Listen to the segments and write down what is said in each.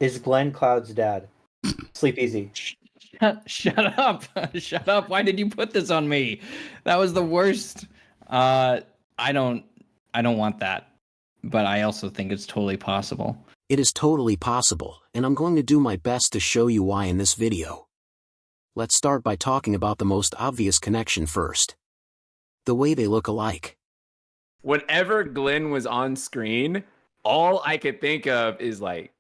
Is Glenn Cloud's dad? Sleep easy. Shut up. Shut up. Why did you put this on me? That was the worst. I don't want that. But I also think it's totally possible. It is totally possible, and I'm going to do my best to show you why in this video. Let's start by talking about the most obvious connection first. The way they look alike. Whenever Glenn was on screen, all I could think of is like,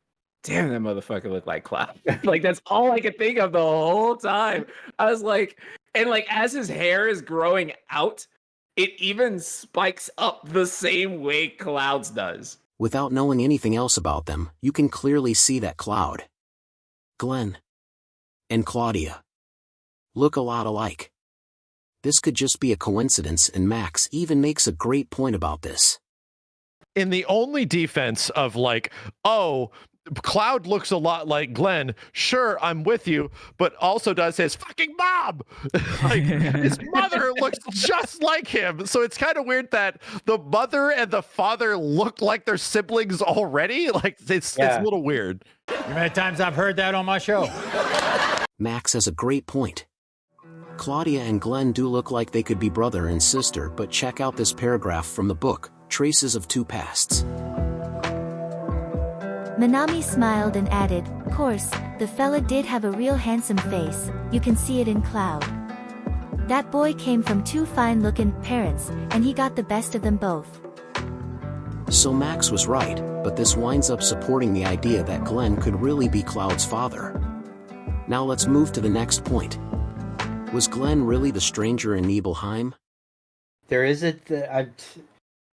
damn, that motherfucker looked like Cloud. Like, that's all I could think of the whole time. I was like, and like, as his hair is growing out, it even spikes up the same way Cloud's does. Without knowing anything else about them, you can clearly see that Cloud, Glenn, and Claudia look a lot alike. This could just be a coincidence, and Max even makes a great point about this. In the only defense of like, oh, Cloud looks a lot like Glenn, sure, I'm with you, but also does his fucking mom. Like, his mother looks just like him. So it's kind of weird that the mother and the father look like they're siblings already. Like, it's a little weird. You many times I've heard that on my show. Max has a great point. Claudia and Glenn do look like they could be brother and sister, but check out this paragraph from the book, Traces of Two Pasts. Minami smiled and added, "Course, the fella did have a real handsome face, you can see it in Cloud. That boy came from two fine-looking parents, and he got the best of them both." So Max was right, but this winds up supporting the idea that Glenn could really be Cloud's father. Now let's move to the next point. Was Glenn really the stranger in Nibelheim? There is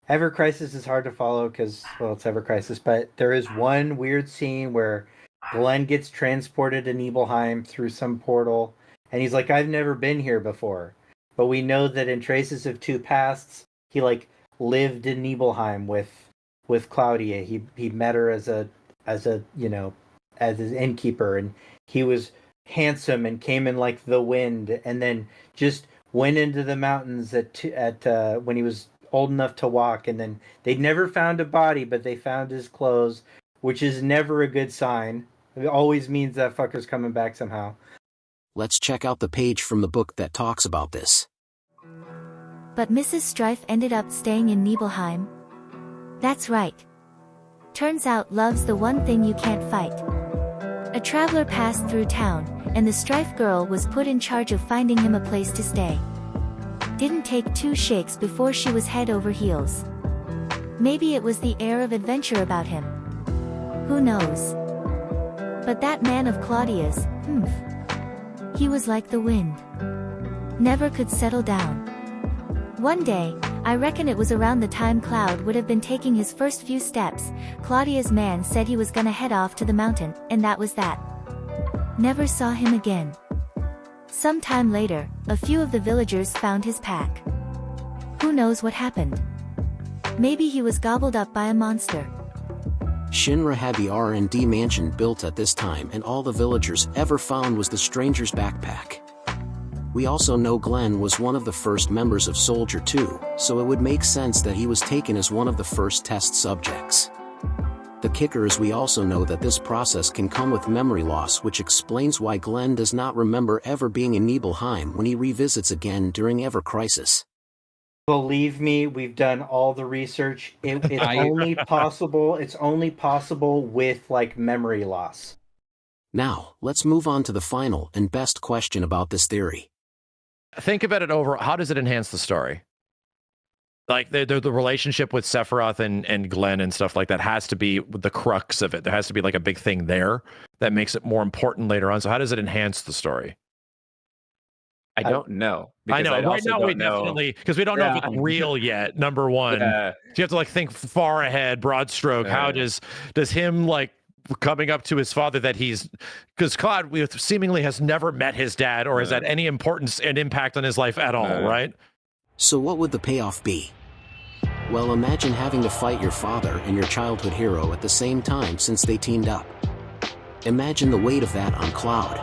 Ever Crisis is hard to follow because, well, it's Ever Crisis, but there is one weird scene where Glenn gets transported to Nibelheim through some portal, and he's like, I've never been here before. But we know that in Traces of Two Pasts, he like lived in Nibelheim with Claudia. He met her as his innkeeper, and he was handsome and came in like the wind, and then just went into the mountains when he was old enough to walk, and then they'd never found a body, but they found his clothes, which is never a good sign. It always means that fucker's coming back somehow. Let's check out the page from the book that talks about this. But Mrs. Strife ended up staying in Nibelheim. That's right. Turns out love's the one thing you can't fight. A traveler passed through town, and the Strife girl was put in charge of finding him a place to stay. Didn't take 2 shakes before she was head over heels. Maybe it was the air of adventure about him. Who knows? But that man of Claudia's, he was like the wind. Never could settle down. One day, I reckon it was around the time Cloud would have been taking his first few steps, Claudia's man said he was gonna head off to the mountain, and that was that. Never saw him again. Some time later, a few of the villagers found his pack. Who knows what happened? Maybe he was gobbled up by a monster. Shinra had the R&D mansion built at this time, and all the villagers ever found was the stranger's backpack. We also know Glenn was one of the first members of Soldier 2, so it would make sense that he was taken as one of the first test subjects. The kicker is we also know that this process can come with memory loss, which explains why Glenn does not remember ever being in Nibelheim when he revisits again during Ever Crisis. Believe me, we've done all the research. It's only possible with like memory loss. Now, let's move on to the final and best question about this theory. Think about it over. How does it enhance the story? Like the relationship with Sephiroth and Glenn and stuff like that has to be the crux of it. There has to be like a big thing there that makes it more important later on. So how does it enhance the story? I don't know. I know. Right now we definitely, because we don't know if it's real yet. Number one, so you have to like think far ahead, broad stroke. How does him like coming up to his father that because Cloud seemingly has never met his dad or has had any importance and impact on his life at all, right? So what would the payoff be? Well, imagine having to fight your father and your childhood hero at the same time since they teamed up. Imagine the weight of that on Cloud.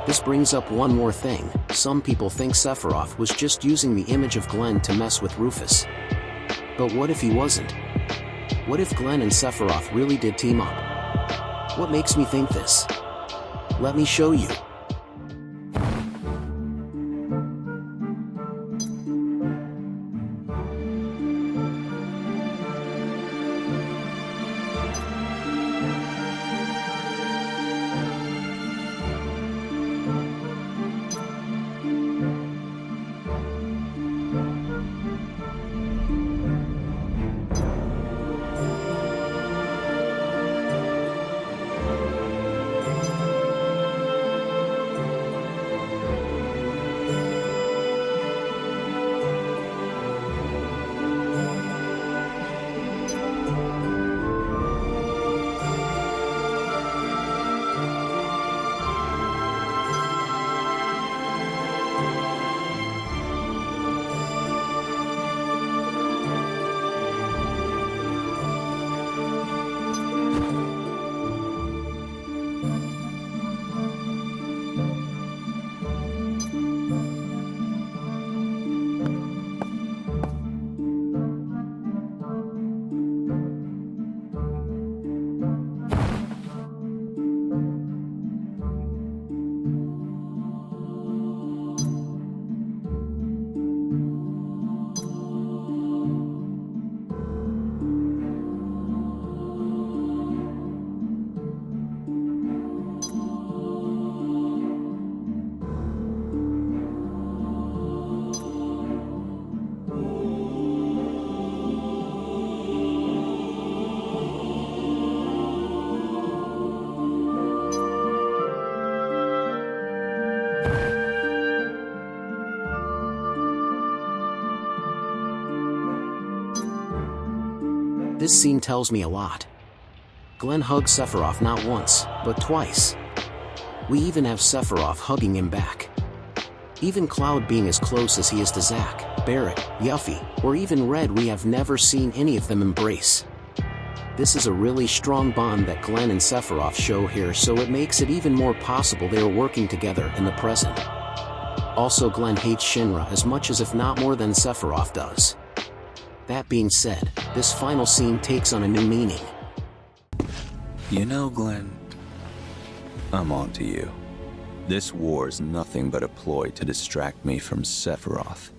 This brings up one more thing. Some people think Sephiroth was just using the image of Glenn to mess with Rufus. But what if he wasn't? What if Glenn and Sephiroth really did team up? What makes me think this? Let me show you. This scene tells me a lot. Glenn hugs Sephiroth not once, but twice. We even have Sephiroth hugging him back. Even Cloud being as close as he is to Zack, Barret, Yuffie, or even Red, we have never seen any of them embrace. This is a really strong bond that Glenn and Sephiroth show here, so it makes it even more possible they are working together in the present. Also, Glenn hates Shinra as much as if not more than Sephiroth does. That being said, this final scene takes on a new meaning. You know, Glenn, I'm on to you. This war is nothing but a ploy to distract me from Sephiroth.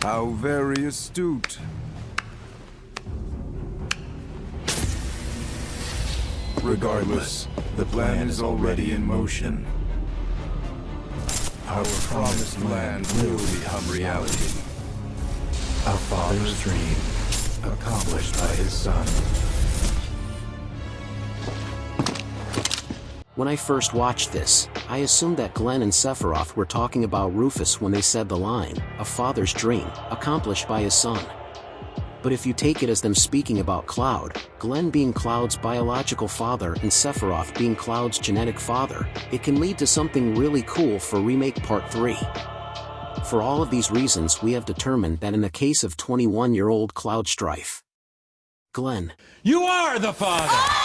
How very astute. Regardless, the plan is already in motion. Our promised land will become reality. Our father's dream, accomplished by his son. When I first watched this, I assumed that Glenn and Sephiroth were talking about Rufus when they said the line, "A father's dream, accomplished by his son." But if you take it as them speaking about Cloud, Glenn being Cloud's biological father and Sephiroth being Cloud's genetic father, it can lead to something really cool for Remake Part 3. For all of these reasons, we have determined that in the case of 21-year-old Cloud Strife, Glenn, You are the father!